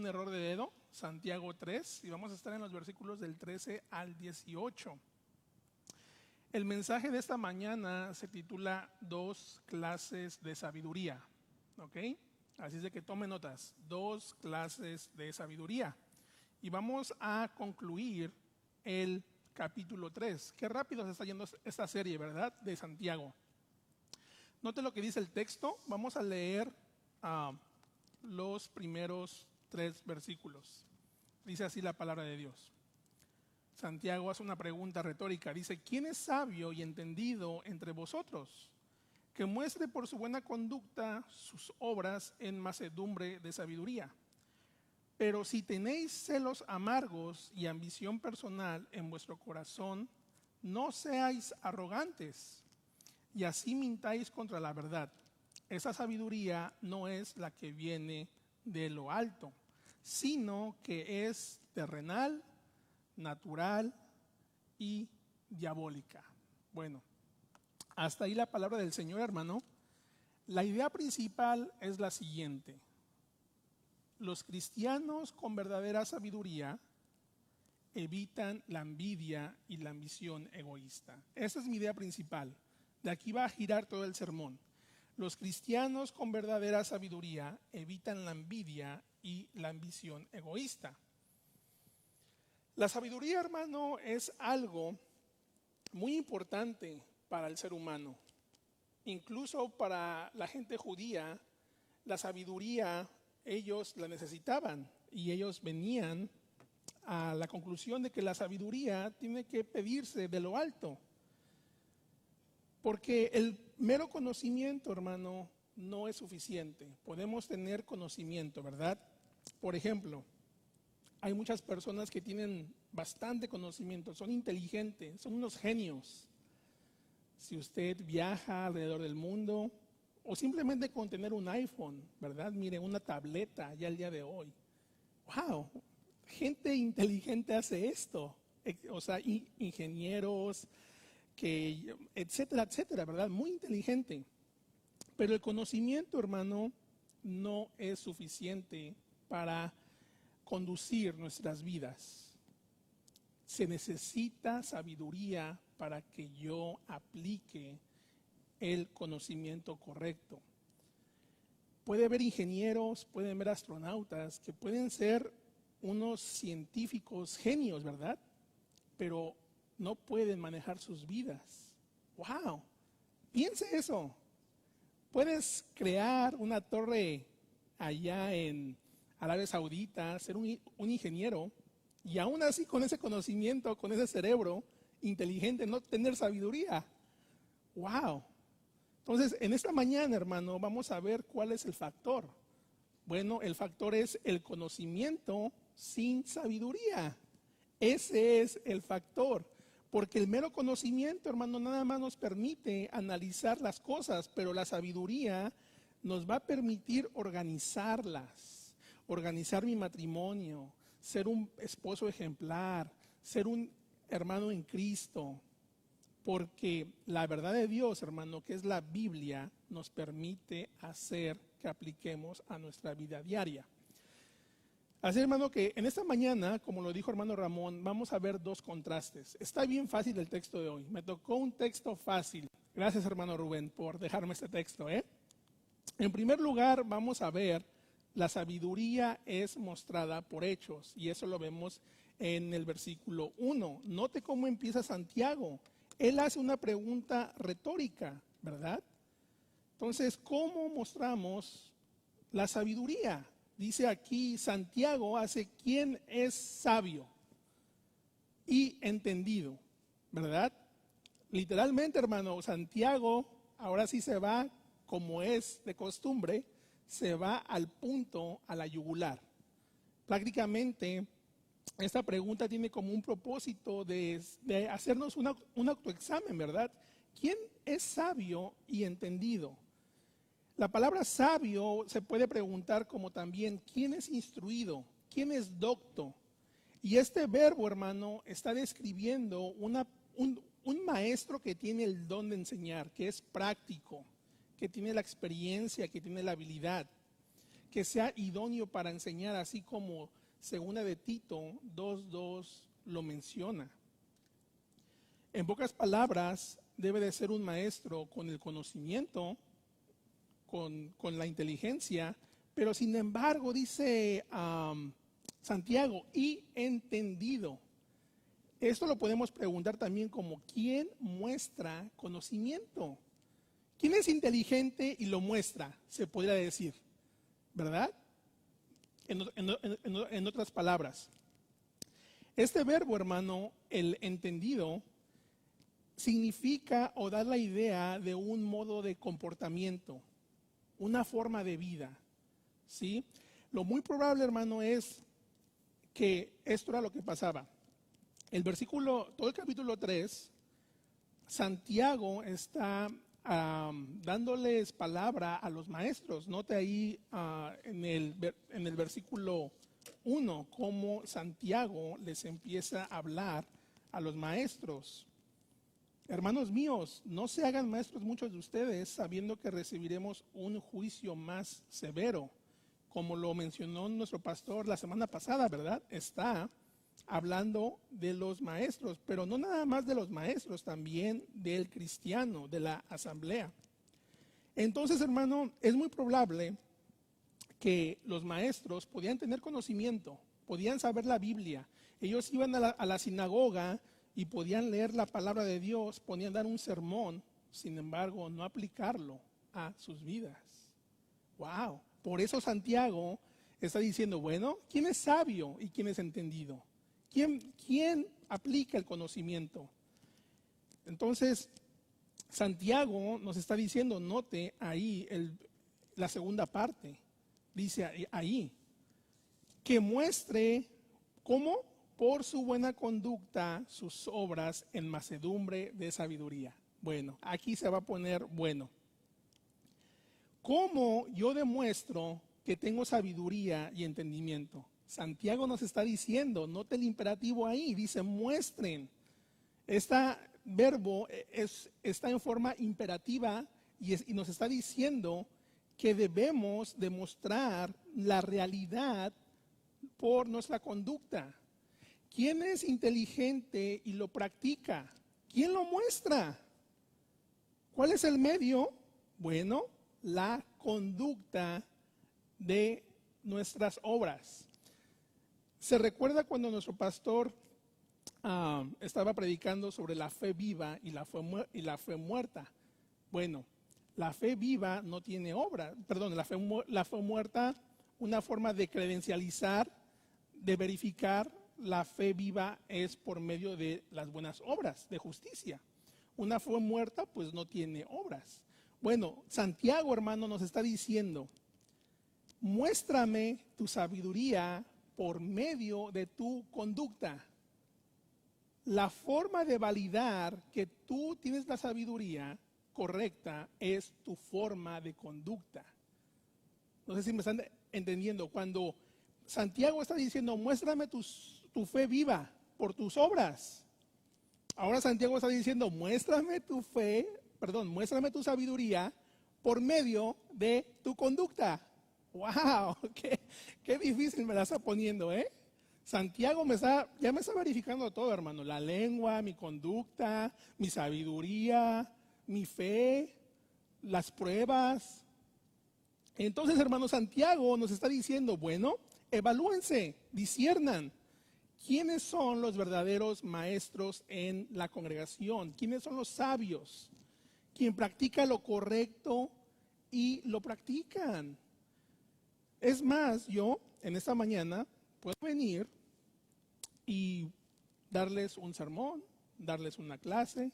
un error de dedo, Santiago 3, y vamos a estar en los versículos del 13 al 18. El mensaje de esta mañana se titula Dos clases de sabiduría, ¿ok? Así es de que tome notas, dos clases de sabiduría. Y vamos a concluir el capítulo 3. Qué rápido se está yendo esta serie, ¿verdad? De Santiago. Note lo que dice el texto. Vamos a leer los primeros 3 versículos. Dice así la palabra de Dios. Santiago hace una pregunta retórica. Dice, ¿quién es sabio y entendido entre vosotros? Que muestre por su buena conducta sus obras en mansedumbre de sabiduría. Pero si tenéis celos amargos y ambición personal en vuestro corazón, no seáis arrogantes y así mintáis contra la verdad. Esa sabiduría no es la que viene de lo alto, sino que es terrenal, natural y diabólica. Bueno, hasta ahí la palabra del Señor, hermano. La idea principal es la siguiente. Los cristianos con verdadera sabiduría evitan la envidia y la ambición egoísta. Esa es mi idea principal. De aquí va a girar todo el sermón. Los cristianos con verdadera sabiduría evitan la envidia y la ambición egoísta. La sabiduría, hermano, es algo muy importante para el ser humano. Incluso para la gente judía, la sabiduría ellos la necesitaban y ellos venían a la conclusión de que la sabiduría tiene que pedirse de lo alto. Porque el mero conocimiento, hermano, no es suficiente. Podemos tener conocimiento, ¿verdad? Por ejemplo, hay muchas personas que tienen bastante conocimiento, son inteligentes, son unos genios. Si usted viaja alrededor del mundo, o simplemente con tener un iPhone, ¿verdad? Mire, una tableta ya el día de hoy. ¡Wow! Gente inteligente hace esto. O sea, ingenieros, etcétera, etcétera, ¿verdad? Muy inteligente. Pero el conocimiento, hermano, no es suficiente para conducir nuestras vidas. Se necesita sabiduría para que yo aplique el conocimiento correcto. Puede haber ingenieros, pueden haber astronautas que pueden ser unos científicos genios, ¿verdad? Pero no pueden manejar sus vidas. ¡Wow! Piense eso. Puedes crear una torre allá en Arabia Saudita, ser un ingeniero, y aún así con ese conocimiento, con ese cerebro inteligente, no tener sabiduría. ¡Wow! Entonces, en esta mañana, hermano, vamos a ver cuál es el factor. Bueno, el factor es el conocimiento sin sabiduría. Ese es el factor. Porque el mero conocimiento, hermano, nada más nos permite analizar las cosas, pero la sabiduría nos va a permitir organizarlas, organizar mi matrimonio, ser un esposo ejemplar, ser un hermano en Cristo. Porque la verdad de Dios, hermano, que es la Biblia, nos permite hacer que apliquemos a nuestra vida diaria. Así, hermano, que en esta mañana, como lo dijo hermano Ramón, vamos a ver dos contrastes. Está bien fácil el texto de hoy. Me tocó un texto fácil. Gracias, hermano Rubén, por dejarme este texto. En primer lugar, vamos a ver la sabiduría es mostrada por hechos. Y eso lo vemos en el versículo 1. Note cómo empieza Santiago. Él hace una pregunta retórica, ¿verdad? Entonces, ¿cómo mostramos la sabiduría? Dice aquí, Santiago hace quién es sabio y entendido, ¿verdad? Literalmente, hermano, Santiago ahora sí se va, como es de costumbre, se va al punto, a la yugular. Prácticamente, esta pregunta tiene como un propósito de hacernos un autoexamen, ¿verdad? ¿Quién es sabio y entendido? La palabra sabio se puede preguntar como también ¿quién es instruido? ¿Quién es docto? Y este verbo, hermano, está describiendo un maestro que tiene el don de enseñar, que es práctico, que tiene la experiencia, que tiene la habilidad, que sea idóneo para enseñar, así como segunda de Tito 2:2 lo menciona. En pocas palabras, debe de ser un maestro con el conocimiento, con la inteligencia, pero sin embargo dice Santiago, y entendido. Esto lo podemos preguntar también como, ¿quién muestra conocimiento? ¿Quién es inteligente y lo muestra? Se podría decir, ¿verdad? En otras palabras, este verbo, hermano, el entendido, significa o da la idea de un modo de comportamiento, una forma de vida, ¿sí? Lo muy probable, hermano, es que esto era lo que pasaba. Todo el capítulo 3, Santiago está dándoles palabra a los maestros. Note ahí en el versículo 1 cómo Santiago les empieza a hablar a los maestros. Hermanos míos, no se hagan maestros muchos de ustedes sabiendo que recibiremos un juicio más severo. Como lo mencionó nuestro pastor la semana pasada, ¿verdad? Está hablando de los maestros, pero no nada más de los maestros, también del cristiano, de la asamblea. Entonces, hermano, es muy probable que los maestros podían tener conocimiento, podían saber la Biblia. Ellos iban a la sinagoga y podían leer la palabra de Dios, podían dar un sermón, sin embargo, no aplicarlo a sus vidas. ¡Wow! Por eso Santiago está diciendo, bueno, ¿quién es sabio y quién es entendido? ¿Quién aplica el conocimiento? Entonces, Santiago nos está diciendo, note ahí la segunda parte, dice ahí, que muestre cómo por su buena conducta sus obras en mansedumbre de sabiduría. Bueno, aquí se va a poner bueno. ¿Cómo yo demuestro que tengo sabiduría y entendimiento? Santiago nos está diciendo, note el imperativo ahí, dice muestren. Este verbo está en forma imperativa y nos está diciendo que debemos demostrar la realidad por nuestra conducta. ¿Quién es inteligente y lo practica? ¿Quién lo muestra? ¿Cuál es el medio? Bueno, la conducta de nuestras obras. Se recuerda cuando nuestro pastor estaba predicando sobre la fe viva y la fe muerta. Bueno, la fe viva no tiene obra, perdón, la fe muerta, una forma de credencializar, de verificar la fe viva es por medio de las buenas obras de justicia. Una fe muerta pues no tiene obras. Bueno, Santiago, hermano, nos está diciendo, muéstrame tu sabiduría por medio de tu conducta. La forma de validar que tú tienes la sabiduría correcta es tu forma de conducta. No sé si me están entendiendo. Cuando Santiago está diciendo, muéstrame tu fe viva por tus obras. Ahora Santiago está diciendo, muéstrame tu sabiduría por medio de tu conducta. ¡Wow! Qué difícil me la está poniendo, ¿eh? Santiago ya me está verificando todo, hermano. La lengua, mi conducta, mi sabiduría, mi fe, las pruebas. Entonces, hermano, Santiago nos está diciendo, bueno, evalúense, disciernan. ¿Quiénes son los verdaderos maestros en la congregación? ¿Quiénes son los sabios? Quien practica lo correcto y lo practican. Es más, yo en esta mañana puedo venir y darles un sermón, darles una clase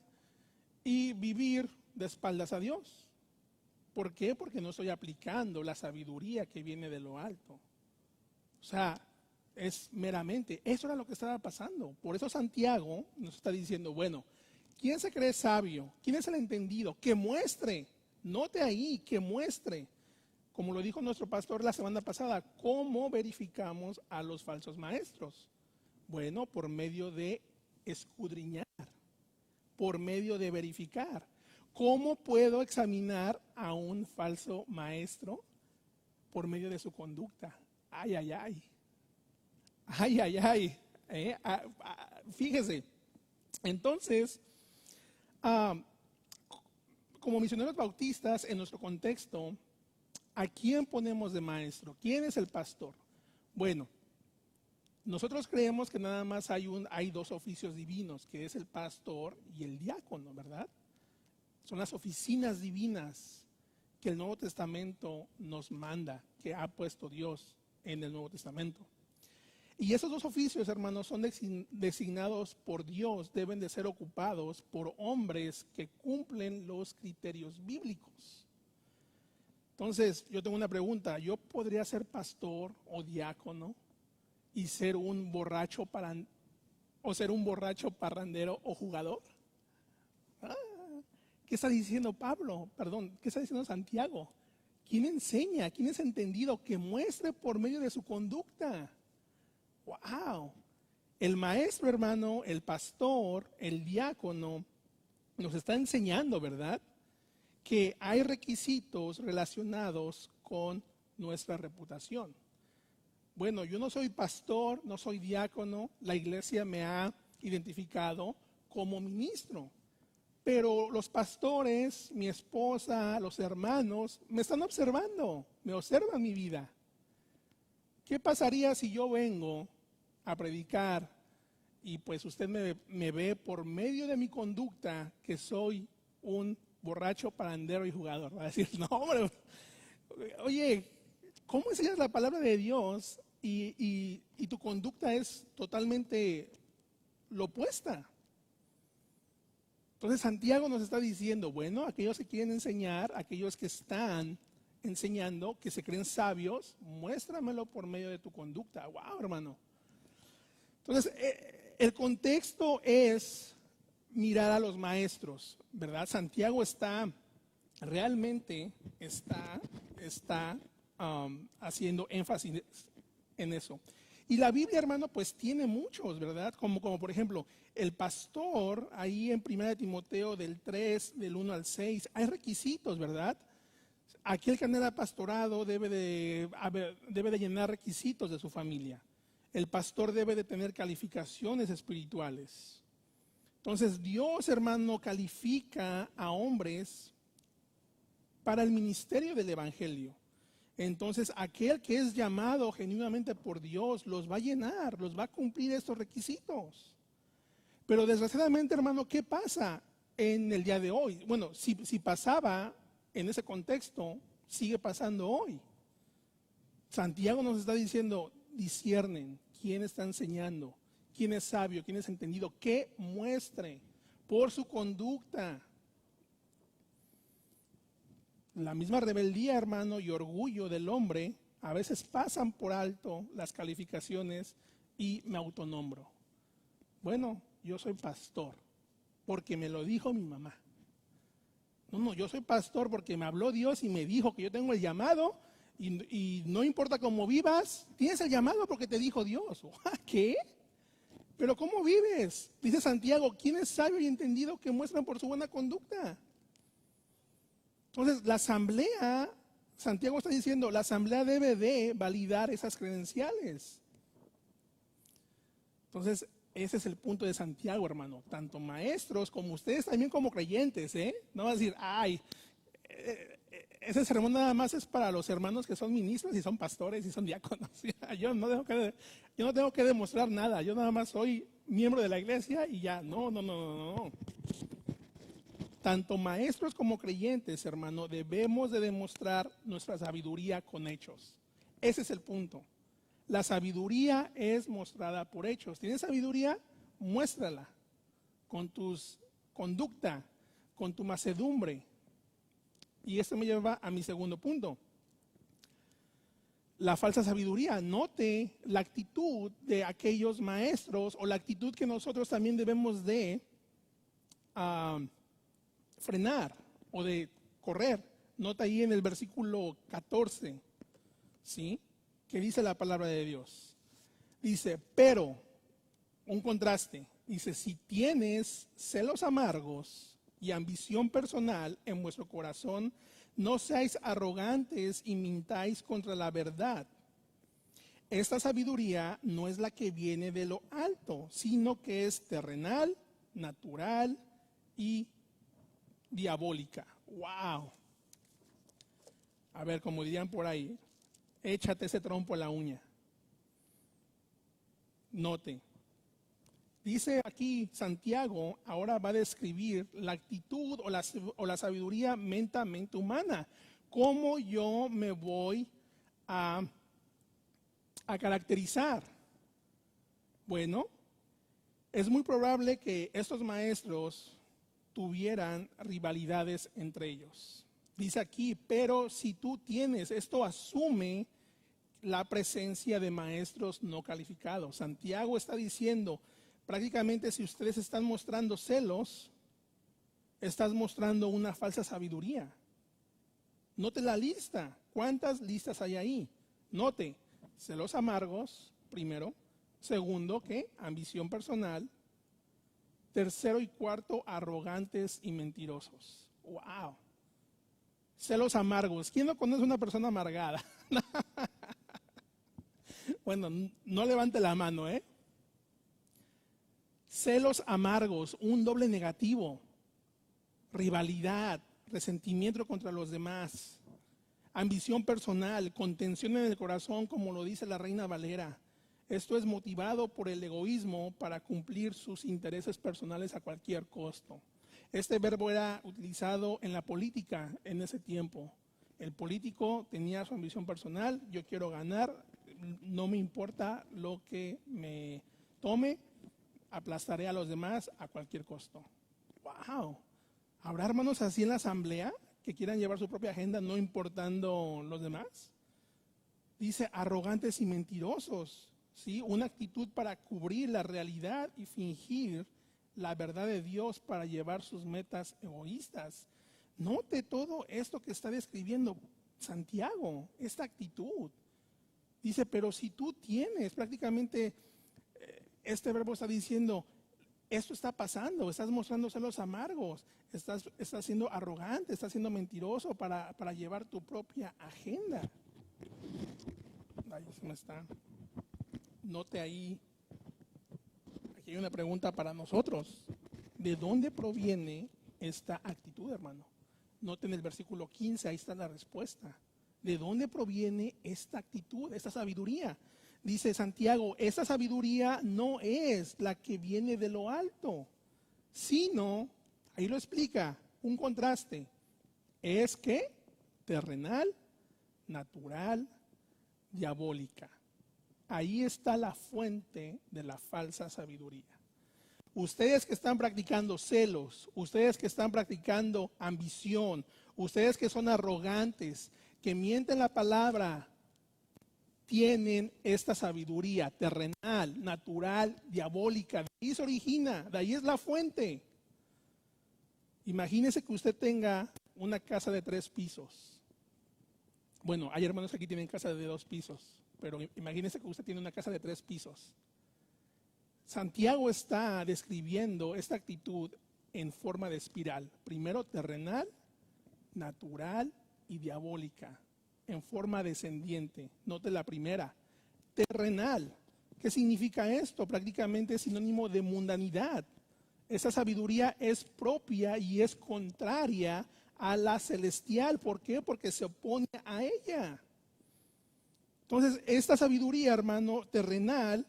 y vivir de espaldas a Dios. ¿Por qué? Porque no estoy aplicando la sabiduría que viene de lo alto. O sea, es meramente, eso era lo que estaba pasando. Por eso Santiago nos está diciendo, bueno, ¿quién se cree sabio? ¿Quién es el entendido? Que muestre, note ahí, que muestre. Como lo dijo nuestro pastor la semana pasada, ¿cómo verificamos a los falsos maestros? Bueno, por medio de escudriñar, por medio de verificar. ¿Cómo puedo examinar a un falso maestro? por medio de su conducta. Ay, ay, ay. Ay, ay, ay. Fíjese. Entonces, como misioneros bautistas, en nuestro contexto, ¿a quién ponemos de maestro? ¿Quién es el pastor? Bueno, nosotros creemos que nada más hay dos oficios divinos, que es el pastor y el diácono, ¿verdad? Son las oficinas divinas que el Nuevo Testamento nos manda, que ha puesto Dios en el Nuevo Testamento. Y esos dos oficios, hermanos, son designados por Dios, deben de ser ocupados por hombres que cumplen los criterios bíblicos. Entonces, yo tengo una pregunta, ¿yo podría ser pastor o diácono y ser un borracho parrandero o jugador? ¿Qué está diciendo Pablo? Perdón, ¿qué está diciendo Santiago? ¿Quién enseña? ¿Quién es entendido? Que muestre por medio de su conducta. ¡Wow! El maestro, hermano, el pastor, el diácono, nos está enseñando, ¿verdad?, que hay requisitos relacionados con nuestra reputación. Bueno, yo no soy pastor, no soy diácono, la iglesia me ha identificado como ministro. Pero los pastores, mi esposa, los hermanos, me están observando, me observan mi vida. ¿Qué pasaría si yo vengo a predicar y pues usted me ve por medio de mi conducta que soy un borracho, parrandero y jugador? Va a decir, no, hombre, oye, ¿cómo enseñas la palabra de Dios y tu conducta es totalmente lo opuesta? Entonces Santiago nos está diciendo, bueno, aquellos que quieren enseñar, aquellos que están enseñando, que se creen sabios, muéstramelo por medio de tu conducta. ¡Wow, hermano! Entonces, el contexto es mirar a los maestros, ¿verdad? Santiago realmente está haciendo énfasis en eso. Y la Biblia, hermano, pues tiene muchos, ¿verdad? Como por ejemplo, el pastor, ahí en 1 Timoteo del 3, del 1 al 6, hay requisitos, ¿verdad? Aquel que anhela pastorado debe de llenar requisitos de su familia. El pastor debe de tener calificaciones espirituales. Entonces, Dios, hermano, califica a hombres para el ministerio del evangelio. Entonces, aquel que es llamado genuinamente por Dios los va a llenar, los va a cumplir estos requisitos. Pero desgraciadamente, hermano, ¿qué pasa en el día de hoy? Bueno, si pasaba en ese contexto, sigue pasando hoy. Santiago nos está diciendo, disciernen quién está enseñando, quién es sabio, quién es entendido, que muestre por su conducta. La misma rebeldía, hermano, y orgullo del hombre a veces pasan por alto las calificaciones y me autonombro. Bueno, yo soy pastor porque me lo dijo mi mamá. No, yo soy pastor porque me habló Dios y me dijo que yo tengo el llamado y no importa cómo vivas, tienes el llamado porque te dijo Dios. ¿Qué? ¿Pero cómo vives? Dice Santiago, ¿quién es sabio y entendido que muestran por su buena conducta? Entonces, la asamblea, Santiago está diciendo, la asamblea debe de validar esas credenciales. Entonces, ese es el punto de Santiago, hermano. Tanto maestros como ustedes también como creyentes, No va a decir, ay, ese sermón nada más es para los hermanos que son ministros y son pastores y son diáconos. Yo no tengo que demostrar nada. Yo nada más soy miembro de la iglesia y ya. No. Tanto maestros como creyentes, hermano, debemos de demostrar nuestra sabiduría con hechos. Ese es el punto. La sabiduría es mostrada por hechos. ¿Tienes sabiduría? Muéstrala con tu conducta, con tu mansedumbre. Y esto me lleva a mi segundo punto. La falsa sabiduría. Note la actitud de aquellos maestros o la actitud que nosotros también debemos de frenar o de correr. Nota ahí en el versículo 14, ¿sí? Que dice la palabra de Dios. Dice, pero, un contraste, dice, si tienes celos amargos y ambición personal en vuestro corazón, No seáis arrogantes y mintáis contra la verdad. Esta sabiduría no es la que viene de lo alto, sino que es terrenal, natural y diabólica. ¡Wow! A ver, como dirían por ahí, échate ese trompo en la uña. Note. Dice aquí Santiago, ahora va a describir la actitud o la sabiduría mente humana. ¿Cómo yo me voy a caracterizar? Bueno, es muy probable que estos maestros tuvieran rivalidades entre ellos. Dice aquí, pero si tú tienes, esto asume la presencia de maestros no calificados. Santiago está diciendo, prácticamente si ustedes están mostrando celos, estás mostrando una falsa sabiduría. Note la lista. ¿Cuántas listas hay ahí? Note, celos amargos, primero. Segundo, ¿qué? Ambición personal. Tercero y cuarto, arrogantes y mentirosos. ¡Wow! Celos amargos. ¿Quién no conoce a una persona amargada? Bueno, no levante la mano, ¿eh? Celos amargos, un doble negativo, rivalidad, resentimiento contra los demás, ambición personal, contención en el corazón, como lo dice la Reina Valera. Esto es motivado por el egoísmo para cumplir sus intereses personales a cualquier costo. Este verbo era utilizado en la política en ese tiempo. El político tenía su ambición personal, yo quiero ganar, no me importa lo que me tome, aplastaré a los demás a cualquier costo. ¡Wow! ¿Habrá hermanos así en la asamblea que quieran llevar su propia agenda no importando los demás? Dice arrogantes y mentirosos, ¿sí? Una actitud para cubrir la realidad y fingir la verdad de Dios para llevar sus metas egoístas. Note todo esto que está describiendo Santiago, esta actitud. Dice, pero si tú tienes prácticamente, este verbo está diciendo, esto está pasando, estás mostrando celos amargos, estás siendo arrogante, estás siendo mentiroso para llevar tu propia agenda. Ahí se me está. Note ahí, aquí hay una pregunta para nosotros. ¿De dónde proviene esta actitud, hermano? Note en el versículo 15, ahí está la respuesta. ¿De dónde proviene esta actitud, esta sabiduría? Dice Santiago, esta sabiduría no es la que viene de lo alto, sino, ahí lo explica, un contraste, es que terrenal, natural, diabólica. Ahí está la fuente de la falsa sabiduría. Ustedes que están practicando celos, ustedes que están practicando ambición, ustedes que son arrogantes, que mienten la palabra, tienen esta sabiduría terrenal, natural, diabólica. De ahí se origina, de ahí es la fuente. Imagínese que usted tenga una casa de 3 pisos. Bueno, hay hermanos que aquí tienen casa de 2 pisos, pero imagínese que usted tiene una casa de 3 pisos. Santiago está describiendo esta actitud en forma de espiral. Primero terrenal, natural y diabólica, en forma descendiente. Note la primera, terrenal. ¿Qué significa esto? Prácticamente es sinónimo de mundanidad. Esa sabiduría es propia y es contraria a la celestial. ¿Por qué? Porque se opone a ella. Entonces, esta sabiduría, hermano, terrenal,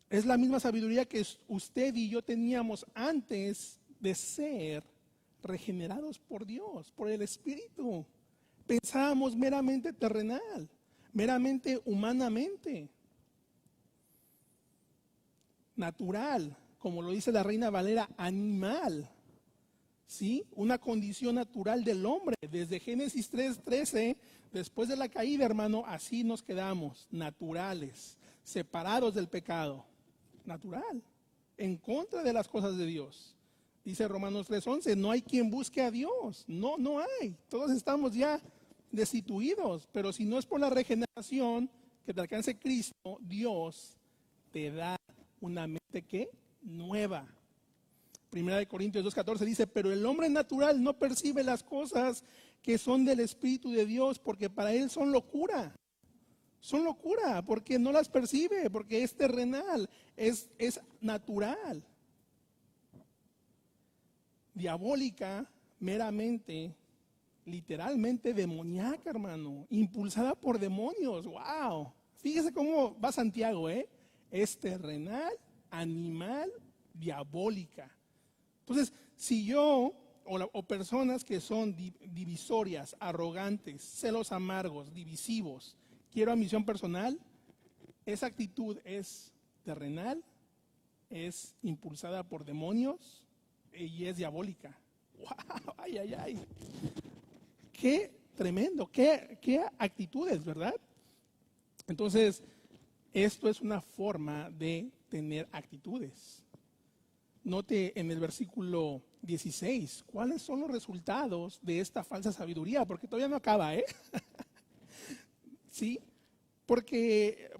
es la misma sabiduría que usted y yo teníamos antes de ser regenerados por Dios, por el Espíritu. Pensábamos meramente terrenal, meramente humanamente, natural, como lo dice la Reina Valera, animal, ¿sí? Una condición natural del hombre. Desde Génesis 3:13, después de la caída, hermano, así nos quedamos, naturales, separados del pecado, natural, en contra de las cosas de Dios. Dice Romanos 3:11, no hay quien busque a Dios, no hay, todos estamos ya destituidos, pero si no es por la regeneración que te alcance Cristo, Dios te da una mente que nueva. Primera de Corintios 2:14 dice, pero el hombre natural no percibe las cosas que son del Espíritu de Dios, porque para él son locura. Son locura, porque no las percibe, porque es terrenal, es natural. Diabólica, meramente, literalmente demoníaca, hermano, impulsada por demonios. ¡Wow! Fíjese cómo va Santiago, ¿eh? Es terrenal, animal, diabólica. Entonces, si yo o personas que son divisorias, arrogantes, celos amargos, divisivos, quiero ambición personal, esa actitud es terrenal, es impulsada por demonios y es diabólica. ¡Wow! ¡Ay, ay, ay! ¡Qué tremendo! ¿Qué actitudes, verdad? Entonces, esto es una forma de tener actitudes. Note en el versículo 16, ¿cuáles son los resultados de esta falsa sabiduría? Porque todavía no acaba, ¿eh? ¿Sí? Porque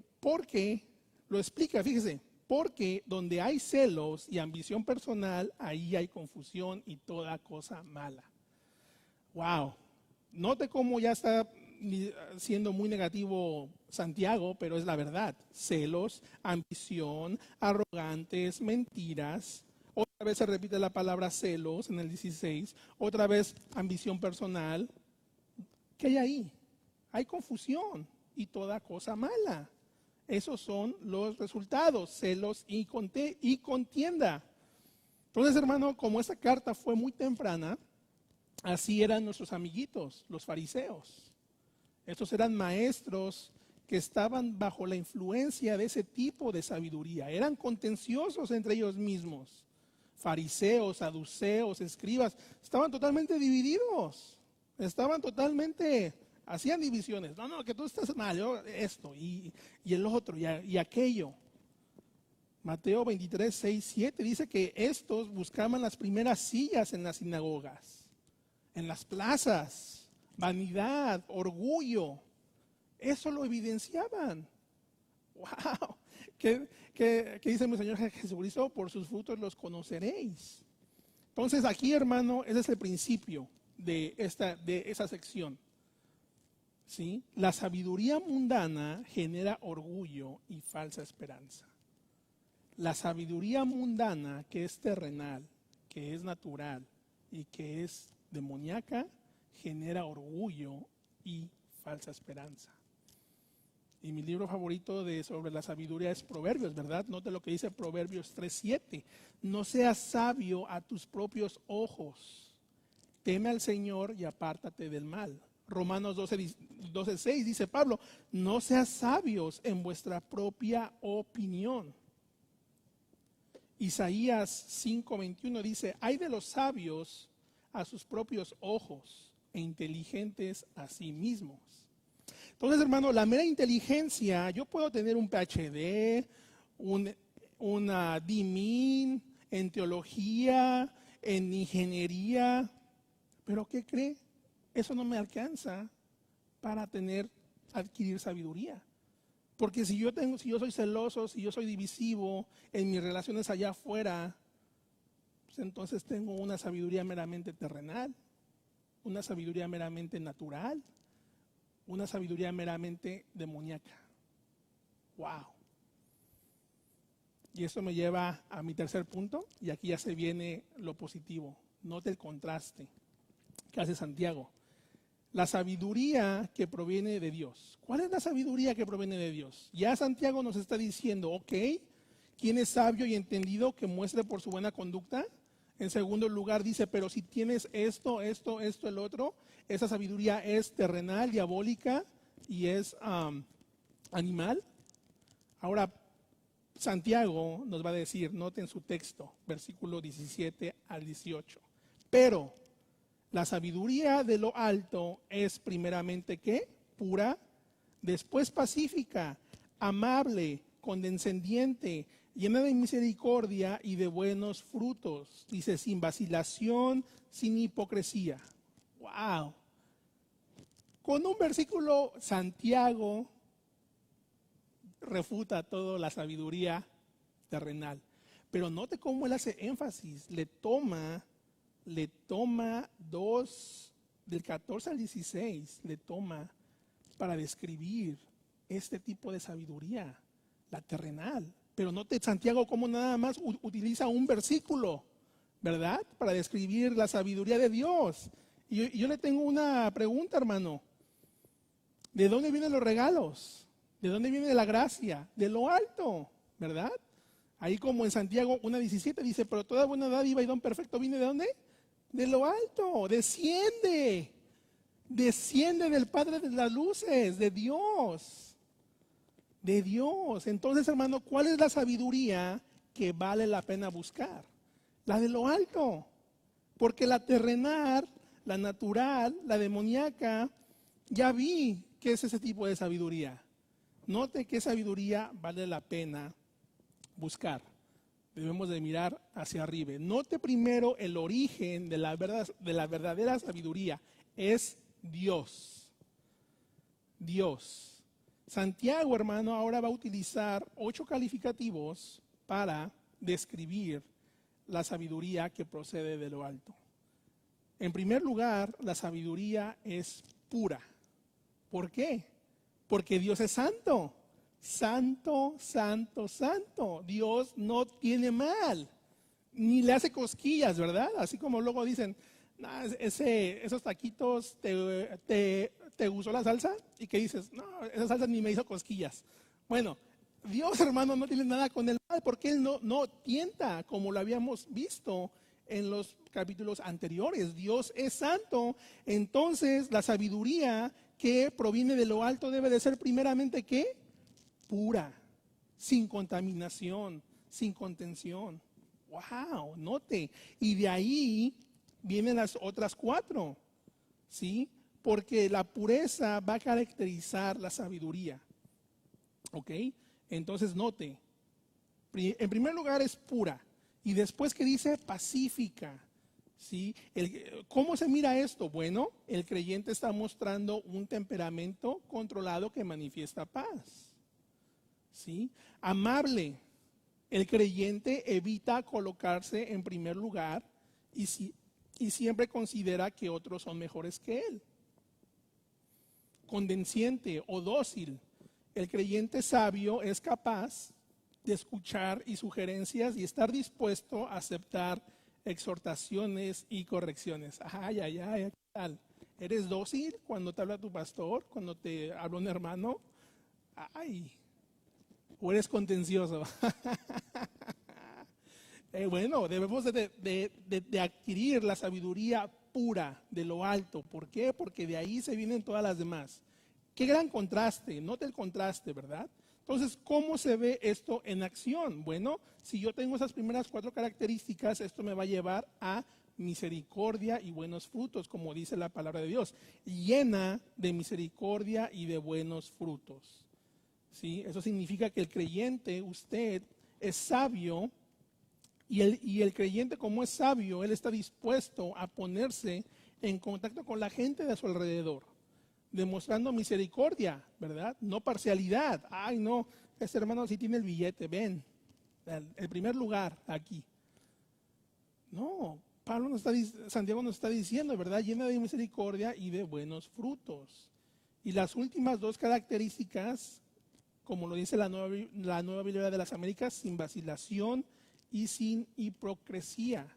lo explica, fíjese, porque donde hay celos y ambición personal, ahí hay confusión y toda cosa mala. Wow. Note cómo ya está siendo muy negativo Santiago, pero es la verdad. Celos, ambición, arrogantes, mentiras. Otra vez se repite la palabra celos en el 16. Otra vez ambición personal. ¿Qué hay ahí? Hay confusión y toda cosa mala. Esos son los resultados, celos y contienda. Entonces, hermano, como esta carta fue muy temprana, así eran nuestros amiguitos, los fariseos. Estos eran maestros que estaban bajo la influencia de ese tipo de sabiduría. Eran contenciosos entre ellos mismos. Fariseos, saduceos, escribas, estaban totalmente divididos. Hacían divisiones. No, que tú estás mal, yo esto y el otro y aquello. Mateo 23, 6, 7 dice que estos buscaban las primeras sillas en las sinagogas, en las plazas, vanidad, orgullo. Eso lo evidenciaban. ¡Wow! ¿Qué dice mi Señor Jesucristo? Por sus frutos los conoceréis. Entonces aquí, hermano, ese es el principio de esa sección. ¿Sí? La sabiduría mundana genera orgullo y falsa esperanza. La sabiduría mundana, que es terrenal, que es natural y que es demoníaca, genera orgullo y falsa esperanza. Y mi libro favorito sobre la sabiduría es Proverbios, ¿verdad? Note lo que dice Proverbios 3:7. No seas sabio a tus propios ojos. Teme al Señor y apártate del mal. Romanos 12:6 dice Pablo, no seas sabios en vuestra propia opinión. Isaías 5:21 dice, hay de los sabios a sus propios ojos e inteligentes a sí mismos. Entonces, hermano, la mera inteligencia, yo puedo tener un PhD, una DMin en teología, en ingeniería, pero ¿qué cree? Eso no me alcanza para adquirir sabiduría. Porque si yo soy celoso, si yo soy divisivo en mis relaciones allá afuera, pues entonces tengo una sabiduría meramente terrenal, una sabiduría meramente natural, una sabiduría meramente demoníaca. ¡Wow! Y eso me lleva a mi tercer punto, y aquí ya se viene lo positivo. Note el contraste que hace Santiago. La sabiduría que proviene de Dios. ¿Cuál es la sabiduría que proviene de Dios? Ya Santiago nos está diciendo, ok, ¿quién es sabio y entendido que muestre por su buena conducta? En segundo lugar dice, pero si tienes esto, el otro, esa sabiduría es terrenal, diabólica y es animal. Ahora, Santiago nos va a decir, noten su texto, versículo 17 al 18. Pero la sabiduría de lo alto es primeramente ¿qué? Pura, después pacífica, amable, condescendiente, llena de misericordia y de buenos frutos. Dice, sin vacilación, sin hipocresía. ¡Wow! Con un versículo, Santiago refuta toda la sabiduría terrenal. Pero note cómo él hace énfasis, le toma del 14 al 16, le toma para describir este tipo de sabiduría, la terrenal. Pero note Santiago cómo nada más utiliza un versículo, ¿verdad? Para describir la sabiduría de Dios. Y yo le tengo una pregunta, hermano. ¿De dónde vienen los regalos? ¿De dónde viene la gracia? De lo alto, ¿verdad? Ahí como en Santiago 1:17 dice, pero toda buena dádiva y don perfecto viene ¿de dónde? De lo alto, desciende del Padre de las luces, de Dios. Entonces, hermano, ¿cuál es la sabiduría que vale la pena buscar? La de lo alto, porque la terrenal, la natural, la demoníaca, ya vi que es ese tipo de sabiduría. Note qué sabiduría vale la pena buscar. Debemos de mirar hacia arriba. Note primero el origen de la verdadera sabiduría. Es Dios. Dios. Santiago, hermano, ahora va a utilizar 8 calificativos para describir la sabiduría que procede de lo alto. En primer lugar, la sabiduría es pura. ¿Por qué? Porque Dios es santo. Santo, santo, santo. Dios no tiene mal. Ni le hace cosquillas, ¿verdad? Así como luego dicen, nah, esos taquitos te gustó la salsa. ¿Y qué dices? No, esa salsa ni me hizo cosquillas. Bueno, Dios, hermano, no tiene nada con el mal porque Él no tienta, como lo habíamos visto en los capítulos anteriores. Dios es santo. Entonces, la sabiduría que proviene de lo alto debe de ser primeramente, ¿qué? Pura, sin contaminación, sin contención. ¡Wow! Note. Y de ahí vienen las otras 4, ¿sí? Porque la pureza va a caracterizar la sabiduría. ¿Ok? Entonces note. En primer lugar es pura. Y después que dice pacífica. ¿Sí? ¿Cómo se mira esto? Bueno, el creyente está mostrando un temperamento controlado que manifiesta paz. ¿Sí? Amable. El creyente evita colocarse en primer lugar y siempre considera que otros son mejores que él. Condesciente o dócil. El creyente sabio es capaz de escuchar y sugerencias y estar dispuesto a aceptar exhortaciones y correcciones. Ay, ¿qué tal? ¿Eres dócil cuando te habla tu pastor? Cuando te habla un hermano. Ay, o eres contencioso. Bueno, debemos de adquirir la sabiduría pura de lo alto. ¿Por qué? Porque de ahí se vienen todas las demás. Qué gran contraste, note el contraste, ¿verdad? Entonces, ¿cómo se ve esto en acción? Bueno, si yo tengo esas primeras 4 características, esto me va a llevar a misericordia y buenos frutos, como dice la palabra de Dios, llena de misericordia y de buenos frutos. ¿Sí? Eso significa que el creyente, usted, es sabio y el creyente, como es sabio, él está dispuesto a ponerse en contacto con la gente de su alrededor, demostrando misericordia, ¿verdad? No parcialidad. Ay, no, este hermano sí tiene el billete, ven, el primer lugar aquí. No, Santiago nos está diciendo, ¿verdad? Llena de misericordia y de buenos frutos. Y las últimas 2 características, como lo dice la nueva Biblia de las Américas, sin vacilación y sin hipocresía.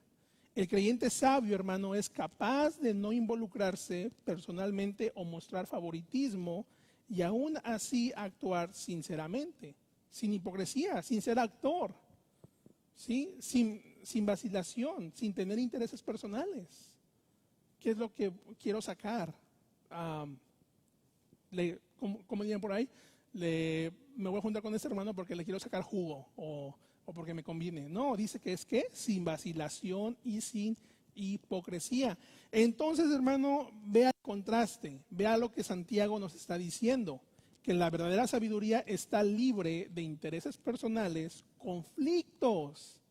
El creyente sabio, hermano, es capaz de no involucrarse personalmente o mostrar favoritismo y aún así actuar sinceramente, sin hipocresía, sin ser actor, ¿sí? Sin vacilación, sin tener intereses personales. ¿Qué es lo que quiero sacar? ¿Cómo dirían por ahí? Me voy a juntar con este hermano porque le quiero sacar jugo o porque me conviene. No, dice que es que sin vacilación y sin hipocresía. Entonces, hermano, vea el contraste, vea lo que Santiago nos está diciendo, que la verdadera sabiduría está libre de intereses personales, conflictos,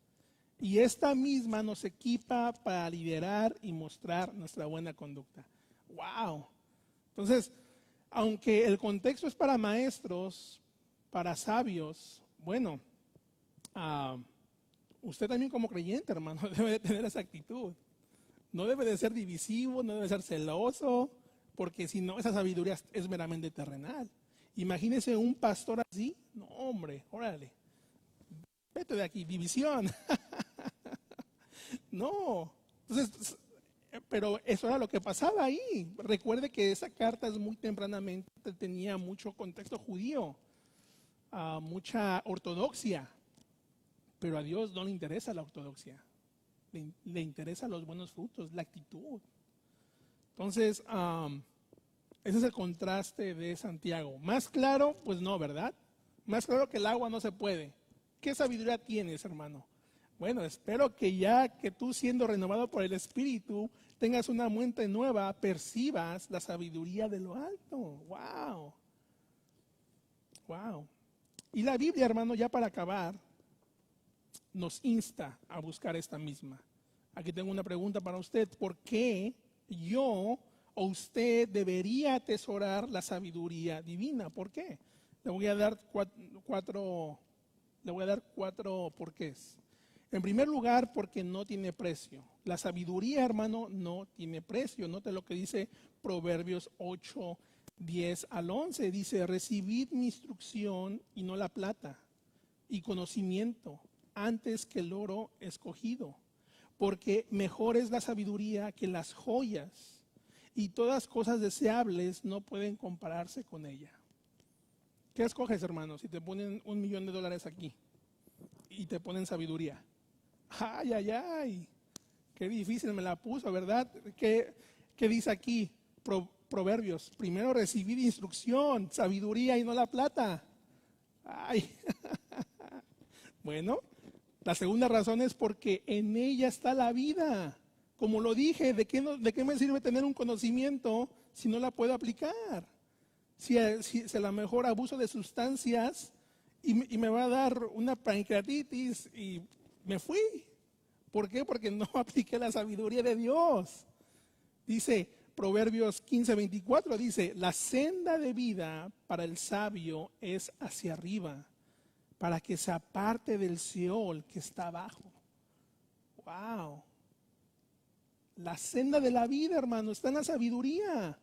y esta misma nos equipa para liderar y mostrar nuestra buena conducta. ¡Wow! Entonces, aunque el contexto es para maestros, para sabios, bueno, usted también como creyente, hermano, debe de tener esa actitud. No debe de ser divisivo, no debe ser celoso, porque si no, esa sabiduría es meramente terrenal. Imagínese un pastor así. No, hombre, órale. Vete de aquí, división. No. Entonces, pero eso era lo que pasaba ahí. Recuerde que esa carta es muy tempranamente tenía mucho contexto judío, mucha ortodoxia, pero a Dios no le interesa la ortodoxia, le interesan los buenos frutos, la actitud. Entonces, ese es el contraste de Santiago. Más claro, pues no, ¿verdad? Más claro que el agua no se puede. ¿Qué sabiduría tienes, hermano? Bueno, espero que ya que tú siendo renovado por el Espíritu, tengas una mente nueva, percibas la sabiduría de lo alto. ¡Wow! ¡Wow! Y la Biblia, hermano, ya para acabar, nos insta a buscar esta misma. Aquí tengo una pregunta para usted. ¿Por qué yo o usted debería atesorar la sabiduría divina? ¿Por qué? Le voy a dar cuatro porqués. En primer lugar, porque no tiene precio. La sabiduría, hermano, no tiene precio. Note lo que dice Proverbios 8, 10 al 11. Dice, recibid mi instrucción y no la plata, y conocimiento antes que el oro escogido. Porque mejor es la sabiduría que las joyas, y todas cosas deseables no pueden compararse con ella. ¿Qué escoges, hermano, si te ponen $1,000,000 aquí y te ponen sabiduría? Ay, ay, ay, qué difícil me la puso, ¿verdad? ¿Qué dice aquí? Proverbios, primero recibir instrucción, sabiduría y no la plata. Ay, bueno, la segunda razón es porque en ella está la vida. Como lo dije, ¿de qué me sirve tener un conocimiento si no la puedo aplicar? Si a lo mejor abuso de sustancias y me va a dar una pancreatitis y me fui. ¿Por qué? Porque no apliqué la sabiduría de Dios. Dice Proverbios 15:24, dice, la senda de vida para el sabio es hacia arriba, para que se aparte del Seol que está abajo. ¡Wow! La senda de la vida, hermano, está en la sabiduría.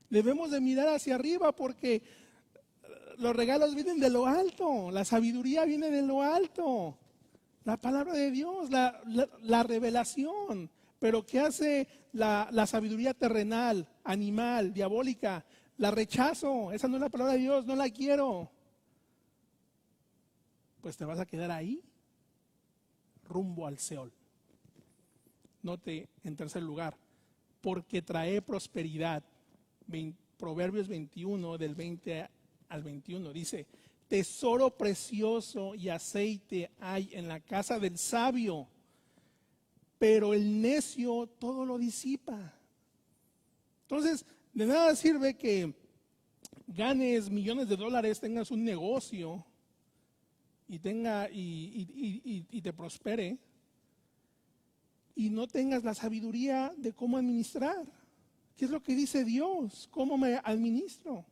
Debemos de mirar hacia arriba porque los regalos vienen de lo alto, la sabiduría viene de lo alto. La palabra de Dios, la revelación. Pero ¿qué hace la sabiduría terrenal, animal, diabólica? La rechazo. Esa no es la palabra de Dios, no la quiero. Pues te vas a quedar ahí, rumbo al Seol. Note en tercer lugar, porque trae prosperidad. Proverbios 21, del 20 al 21, dice, tesoro precioso y aceite hay en la casa del sabio, pero el necio todo lo disipa. Entonces, de nada sirve que ganes millones de dólares, tengas un negocio y te prospere y no tengas la sabiduría de cómo administrar. ¿Qué es lo que dice Dios? ¿Cómo me administro?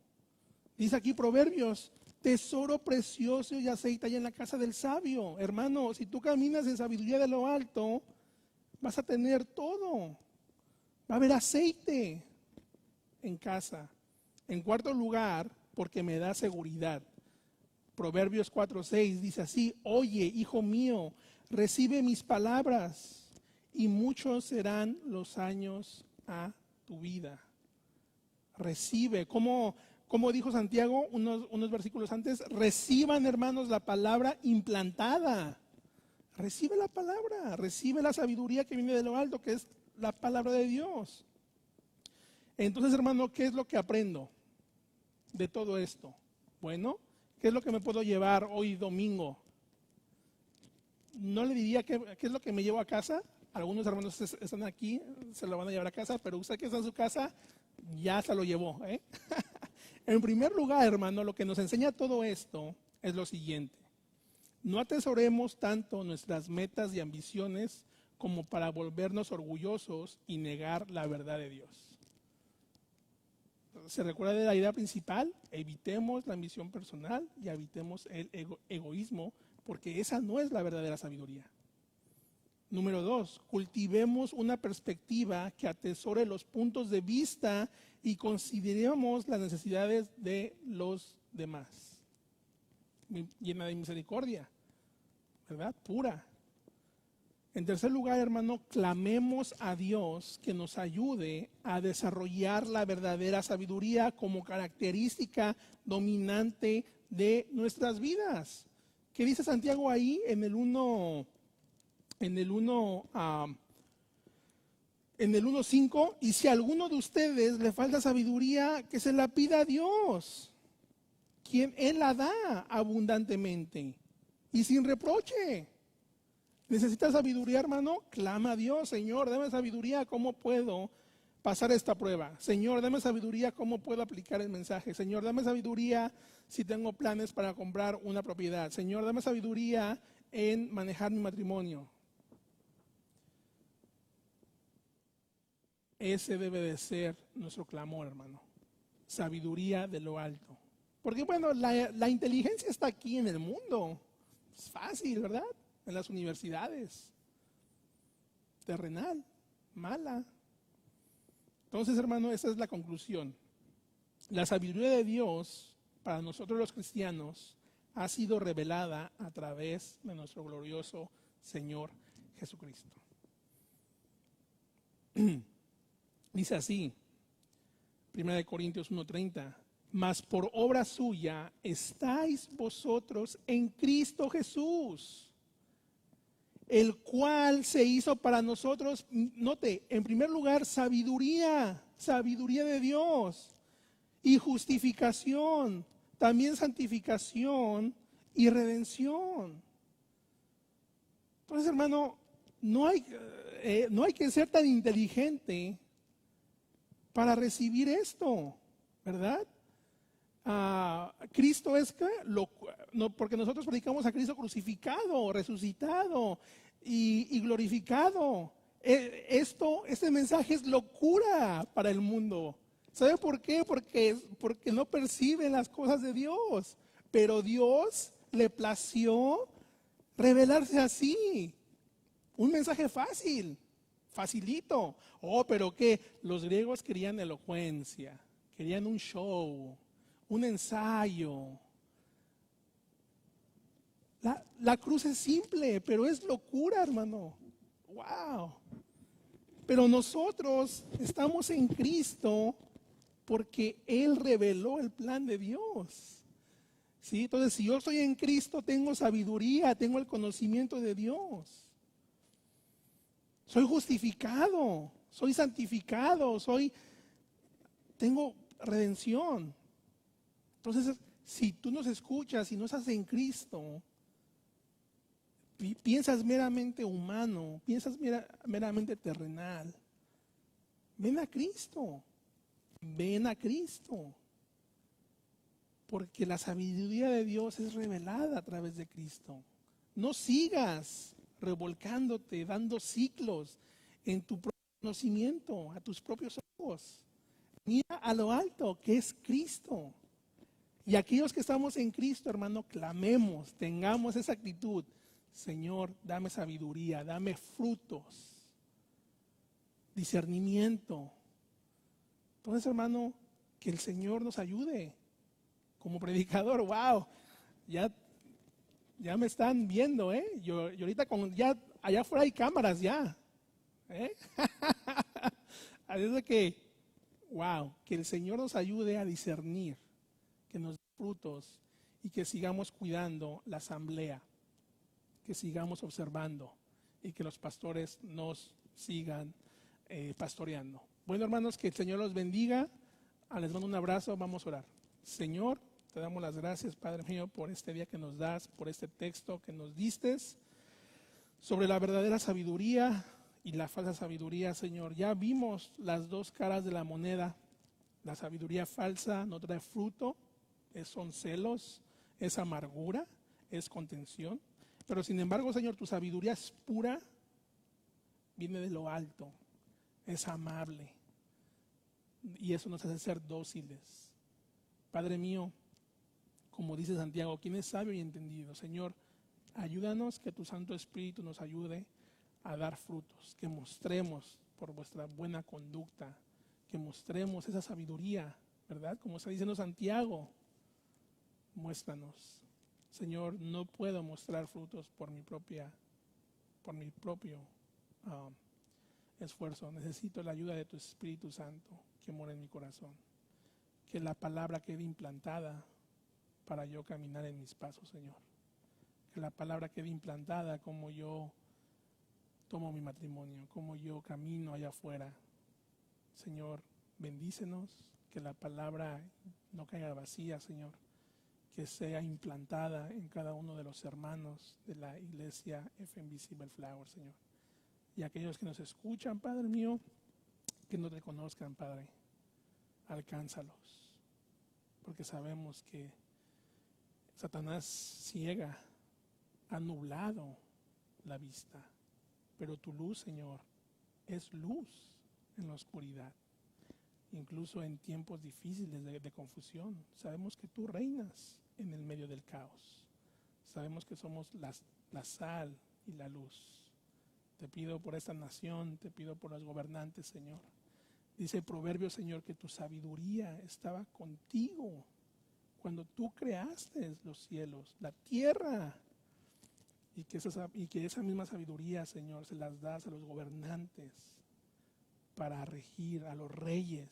Dice aquí Proverbios, tesoro precioso y aceite hay en la casa del sabio. Hermano, si tú caminas en sabiduría de lo alto, vas a tener todo. Va a haber aceite en casa. En cuarto lugar, porque me da seguridad. Proverbios 4:6 dice así, oye, hijo mío, recibe mis palabras y muchos serán los años a tu vida. Recibe, como dijo Santiago unos versículos antes, reciban, hermanos, la palabra implantada. Recibe la palabra, recibe la sabiduría que viene de lo alto, que es la palabra de Dios. Entonces, hermano, ¿qué es lo que aprendo de todo esto? Bueno, ¿qué es lo que me puedo llevar hoy domingo? No le diría qué es lo que me llevo a casa. Algunos hermanos están aquí, se lo van a llevar a casa, pero usted que está en su casa, ya se lo llevó. En primer lugar, hermano, lo que nos enseña todo esto es lo siguiente. No atesoremos tanto nuestras metas y ambiciones como para volvernos orgullosos y negar la verdad de Dios. ¿Se recuerda de la idea principal? Evitemos la ambición personal y evitemos el egoísmo, porque esa no es la verdadera sabiduría. Número 2, cultivemos una perspectiva que atesore los puntos de vista y consideremos las necesidades de los demás. Llena de misericordia, ¿verdad? Pura. En tercer lugar, hermano, clamemos a Dios que nos ayude a desarrollar la verdadera sabiduría como característica dominante de nuestras vidas. ¿Qué dice Santiago ahí en el 1:5? Y si a alguno de ustedes le falta sabiduría, que se la pida a Dios, quien Él la da abundantemente y sin reproche. ¿Necesitas sabiduría, hermano? Clama a Dios. Señor, dame sabiduría, ¿cómo puedo pasar esta prueba? Señor, dame sabiduría, ¿cómo puedo aplicar el mensaje? Señor, dame sabiduría si tengo planes para comprar una propiedad. Señor, dame sabiduría en manejar mi matrimonio. Ese debe de ser nuestro clamor, hermano. Sabiduría de lo alto. Porque bueno, la inteligencia está aquí en el mundo. Es fácil, ¿verdad? En las universidades. Terrenal, mala. Entonces, hermano, esa es la conclusión. La sabiduría de Dios para nosotros los cristianos ha sido revelada a través de nuestro glorioso Señor Jesucristo. Dice así, 1 Corintios 1:30, mas por obra suya estáis vosotros en Cristo Jesús, el cual se hizo para nosotros, note, en primer lugar, sabiduría de Dios, y justificación, también santificación y redención. Entonces, hermano, no hay que ser tan inteligente para recibir esto, ¿verdad? Cristo es que porque nosotros predicamos a Cristo crucificado, resucitado y glorificado. Este mensaje es locura para el mundo. ¿Sabe por qué? Porque no perciben las cosas de Dios. Pero Dios le plació revelarse así. Un mensaje fácil, facilito. Pero que los griegos querían elocuencia, querían un show, un ensayo. La cruz es simple, pero es locura, hermano. Wow. Pero nosotros estamos en Cristo porque Él reveló el plan de Dios. ¿Sí? Entonces, si yo estoy en Cristo, tengo sabiduría, tengo el conocimiento de Dios. Soy justificado, soy santificado, tengo redención. Entonces, si tú nos escuchas y no estás en Cristo, piensas meramente humano, piensas meramente terrenal, ven a Cristo. Ven a Cristo. Porque la sabiduría de Dios es revelada a través de Cristo. No sigas revolcándote, dando ciclos en tu propio conocimiento, a tus propios ojos. Mira a lo alto, que es Cristo. Y aquellos que estamos en Cristo, hermano, clamemos, tengamos esa actitud. Señor, dame sabiduría, dame frutos, discernimiento. Entonces, hermano, que el Señor nos ayude. Como predicador, wow, ya me están viendo, ¿eh? Yo ahorita ya allá afuera hay cámaras ya, ¿eh? Así es de que, wow, que el Señor nos ayude a discernir, que nos dé frutos y que sigamos cuidando la asamblea, que sigamos observando y que los pastores nos sigan pastoreando. Bueno, hermanos, que el Señor los bendiga. Les mando un abrazo, vamos a orar. Señor, te damos las gracias, Padre mío, por este día que nos das, por este texto que nos diste sobre la verdadera sabiduría y la falsa sabiduría, Señor. Ya vimos las dos caras de la moneda. La sabiduría falsa no trae fruto, son celos, es amargura, es contención. Pero sin embargo, Señor, tu sabiduría es pura, viene de lo alto, es amable. Y eso nos hace ser dóciles. Padre mío, como dice Santiago, ¿quién es sabio y entendido? Señor, ayúdanos, que tu Santo Espíritu nos ayude a dar frutos, que mostremos por vuestra buena conducta, que mostremos esa sabiduría, ¿verdad? Como está diciendo Santiago, muéstranos. Señor, no puedo mostrar frutos por mi propio esfuerzo. Necesito la ayuda de tu Espíritu Santo que mora en mi corazón. Que la palabra quede implantada para yo caminar en mis pasos, Señor. Que la palabra quede implantada como yo tomo mi matrimonio, como yo camino allá afuera. Señor, bendícenos, que la palabra no caiga vacía, Señor, que sea implantada en cada uno de los hermanos de la iglesia FMBC Bellflower, Señor. Y aquellos que nos escuchan, Padre mío, que no te conozcan, Padre, alcánzalos, porque sabemos que Satanás ciega, ha nublado la vista, pero tu luz, Señor, es luz en la oscuridad. Incluso en tiempos difíciles de confusión, sabemos que tú reinas en el medio del caos. Sabemos que somos la sal y la luz. Te pido por esta nación, te pido por los gobernantes, Señor. Dice el proverbio, Señor, que tu sabiduría estaba contigo cuando tú creaste los cielos, la tierra. Y que esa misma sabiduría, Señor, se las das a los gobernantes para regir, a los reyes.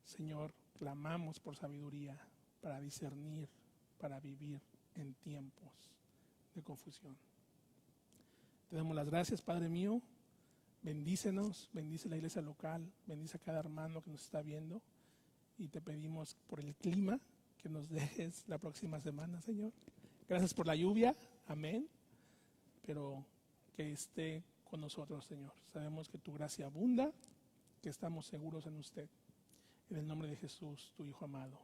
Señor, clamamos por sabiduría para discernir, para vivir en tiempos de confusión. Te damos las gracias, Padre mío. Bendícenos, bendice la iglesia local, bendice a cada hermano que nos está viendo. Y te pedimos por el clima que nos dejes la próxima semana, Señor. Gracias por la lluvia, amén. Pero que esté con nosotros, Señor. Sabemos que tu gracia abunda, que estamos seguros en usted. En el nombre de Jesús, tu Hijo amado.